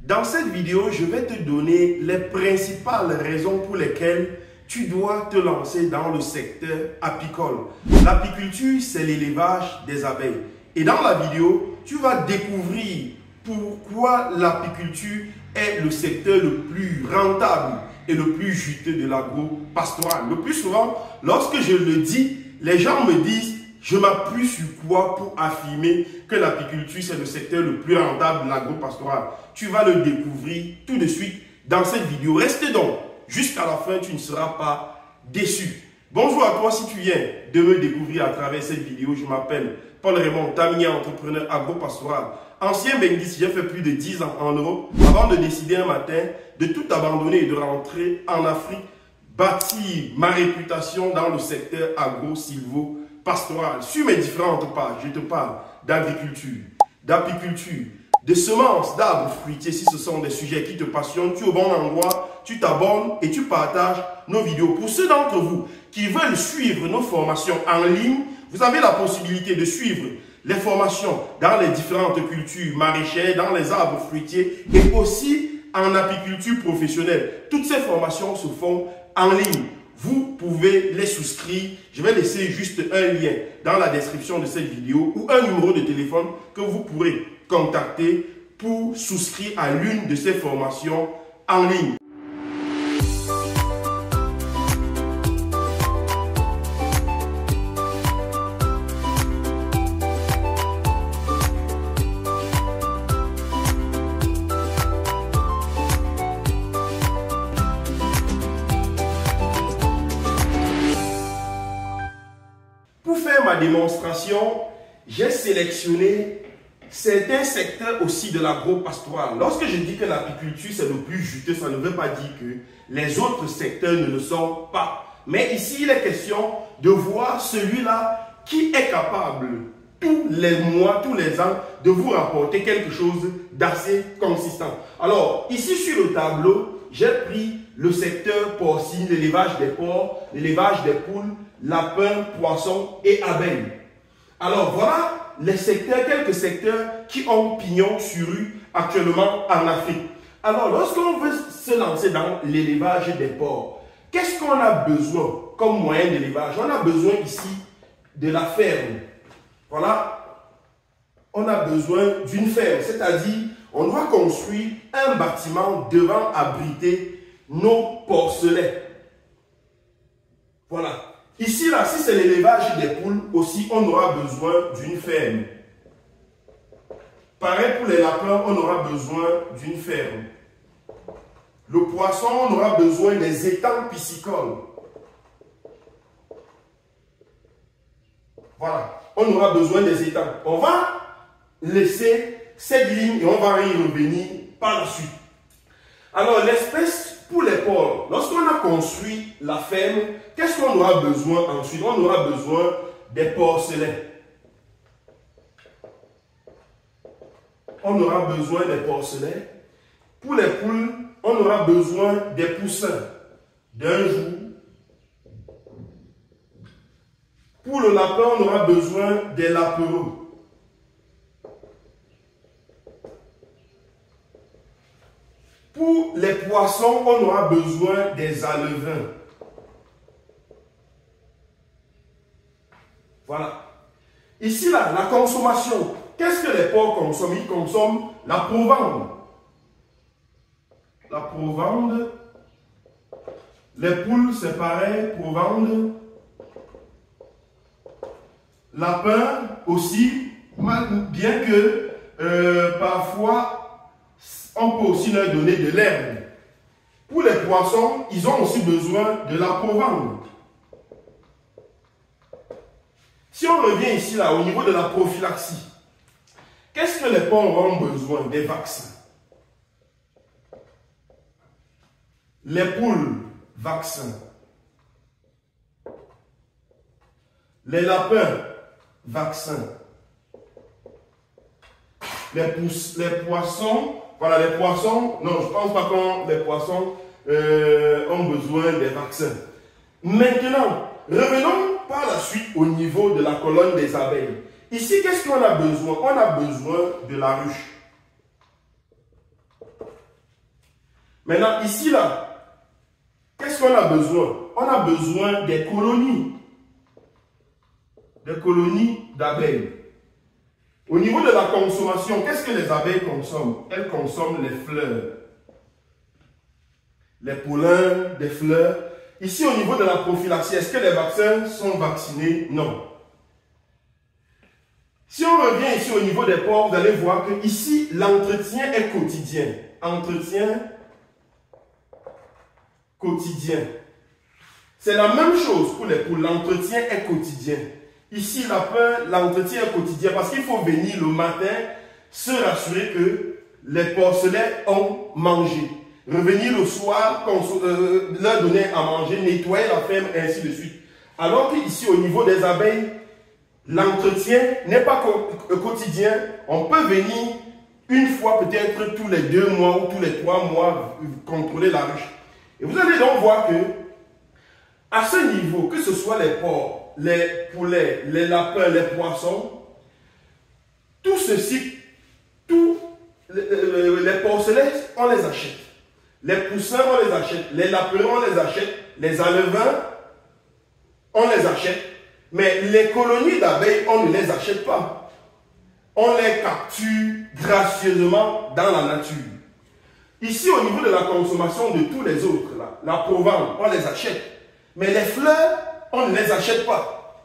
Dans cette vidéo, je vais te donner les principales raisons pour lesquelles tu dois te lancer dans le secteur apicole. L'apiculture, c'est l'élevage des abeilles. Et dans la vidéo, tu vas découvrir pourquoi l'apiculture est le secteur le plus rentable et le plus juteux de l'agro-pastoral. Le plus souvent, lorsque je le dis, les gens me disent: je m'appuie sur quoi pour affirmer que l'apiculture, c'est le secteur le plus rentable de l'agro-pastoral? Tu vas le découvrir tout de suite dans cette vidéo. Reste donc jusqu'à la fin, tu ne seras pas déçu. Bonjour à toi si tu viens de me découvrir à travers cette vidéo. Je m'appelle Paul Raymond, taminier entrepreneur agro-pastoral. Ancien Benguis, j'ai fait plus de 10 ans en Europe avant de décider un matin de tout abandonner et de rentrer en Afrique, bâtir ma réputation dans le secteur agro-silvo-pastoral. Sur mes différentes pages, je te parle d'agriculture, d'apiculture, de semences, d'arbres fruitiers. Si ce sont des sujets qui te passionnent, tu es au bon endroit, tu t'abonnes et tu partages nos vidéos. Pour ceux d'entre vous qui veulent suivre nos formations en ligne, vous avez la possibilité de suivre les formations dans les différentes cultures maraîchères, dans les arbres fruitiers et aussi en apiculture professionnelle. Toutes ces formations se font en ligne. Vous pouvez les souscrire. Je vais laisser juste un lien dans la description de cette vidéo ou un numéro de téléphone que vous pourrez contacter pour souscrire à l'une de ces formations en ligne. Pour faire ma démonstration, j'ai sélectionné certains secteurs aussi de l'agro-pastoral. Lorsque je dis que l'apiculture c'est le plus juteux, ça ne veut pas dire que les autres secteurs ne le sont pas. Mais ici, il est question de voir celui-là qui est capable tous les mois, tous les ans, de vous rapporter quelque chose d'assez consistant. Alors, ici sur le tableau, j'ai pris le secteur porcine, l'élevage des porcs, l'élevage des poules, lapins, poissons et abeilles. Alors voilà les secteurs, quelques secteurs qui ont pignon sur rue actuellement en Afrique. Alors lorsqu'on veut se lancer dans l'élevage des porcs, qu'est-ce qu'on a besoin comme moyen d'élevage? On a besoin ici de la ferme. Voilà, on a besoin d'une ferme, c'est-à-dire on doit construire un bâtiment devant abriter nos porcelets. Voilà. Ici, là, si c'est l'élevage des poules, aussi, on aura besoin d'une ferme. Pareil pour les lapins, on aura besoin d'une ferme. Le poisson, on aura besoin des étangs piscicoles. Voilà, on aura besoin des étangs. On va laisser cette ligne et on va y revenir par la suite. Alors, l'espèce pour les porcs, lorsqu'on a construit la ferme, qu'est-ce qu'on aura besoin ensuite? On aura besoin des porcelets. On aura besoin des porcelets. Pour les poules, on aura besoin des poussins d'un jour. Pour le lapin, on aura besoin des lapereaux. Pour les poissons, on aura besoin des alevins. Voilà. Ici, là, la consommation. Qu'est-ce que les porcs consomment? Ils consomment la provende. La provende. Les poules, c'est pareil, provende. Lapin aussi, bien que parfois, on peut aussi leur donner de l'herbe. Pour les poissons, ils ont aussi besoin de la provende. Si on revient ici, là, au niveau de la prophylaxie, qu'est-ce que les porcs auront besoin? Des vaccins. Les poules, vaccins. Les lapins, vaccins. Les poissons, voilà, les poissons, non, je ne pense pas que les poissons ont besoin des vaccins. Maintenant, revenons par la suite au niveau de la colonne des abeilles. Ici, qu'est-ce qu'on a besoin? On a besoin de la ruche. Maintenant, ici, là, qu'est-ce qu'on a besoin? On a besoin des colonies. Des colonies d'abeilles. Au niveau de la consommation, qu'est-ce que les abeilles consomment? Elles consomment les fleurs. Les pollens des fleurs. Ici, au niveau de la prophylaxie, est-ce que les vaccins sont vaccinés? Non. Si on revient ici au niveau des porcs, vous allez voir que ici, l'entretien est quotidien. Entretien quotidien. C'est la même chose pour les poules. L'entretien est quotidien. Ici, l'entretien est quotidien parce qu'il faut venir le matin se rassurer que les porcelets ont mangé. Revenir le soir, leur donner à manger, nettoyer la ferme, et ainsi de suite. Alors qu'ici, au niveau des abeilles, l'entretien n'est pas quotidien. On peut venir une fois, peut-être tous les 2 mois ou tous les 3 mois, contrôler la ruche. Et vous allez donc voir que, à ce niveau, que ce soit les porcs, les poulets, les lapins, les poissons, tout ceci, les porcelets, on les achète. Les poussins, on les achète. Les lapins, on les achète. Les alevins, on les achète. Mais les colonies d'abeilles, on ne les achète pas. On les capture gracieusement dans la nature. Ici, au niveau de la consommation de tous les autres, là, la provence, on les achète. Mais les fleurs, on ne les achète pas.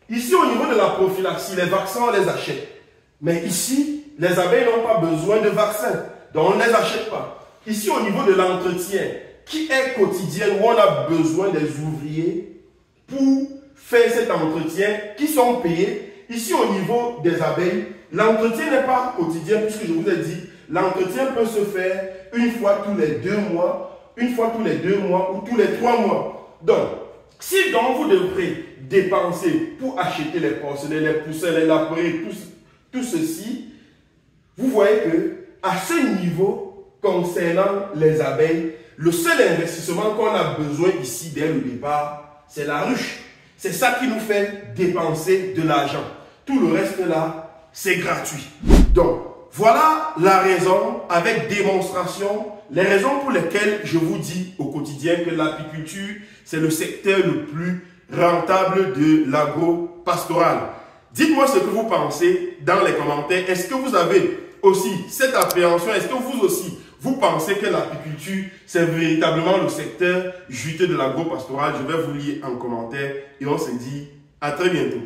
Ici, au niveau de la prophylaxie, les vaccins, on les achète. Mais ici, les abeilles n'ont pas besoin de vaccins. Donc, on ne les achète pas. Ici, au niveau de l'entretien, qui est quotidien, où on a besoin des ouvriers pour faire cet entretien, qui sont payés. Ici, au niveau des abeilles, l'entretien n'est pas quotidien, puisque je vous ai dit, l'entretien peut se faire une fois tous les 2 mois, une fois tous les 2 mois ou tous les 3 mois. Donc, si donc vous devrez dépenser pour acheter les porcelets, les poussins, les lapins, tout ceci, vous voyez que à ce niveau, concernant les abeilles, le seul investissement qu'on a besoin ici dès le départ, c'est la ruche. C'est ça qui nous fait dépenser de l'argent. Tout le reste là, c'est gratuit. Donc, voilà la raison, avec démonstration, les raisons pour lesquelles je vous dis au quotidien que l'apiculture, c'est le secteur le plus rentable de l'agro-pastoral. Dites-moi ce que vous pensez dans les commentaires. Est-ce que vous avez aussi cette appréhension? Est-ce que vous aussi, vous pensez que l'apiculture, c'est véritablement le secteur juteux de l'agro-pastoral? Je vais vous lire en commentaire et on se dit à très bientôt.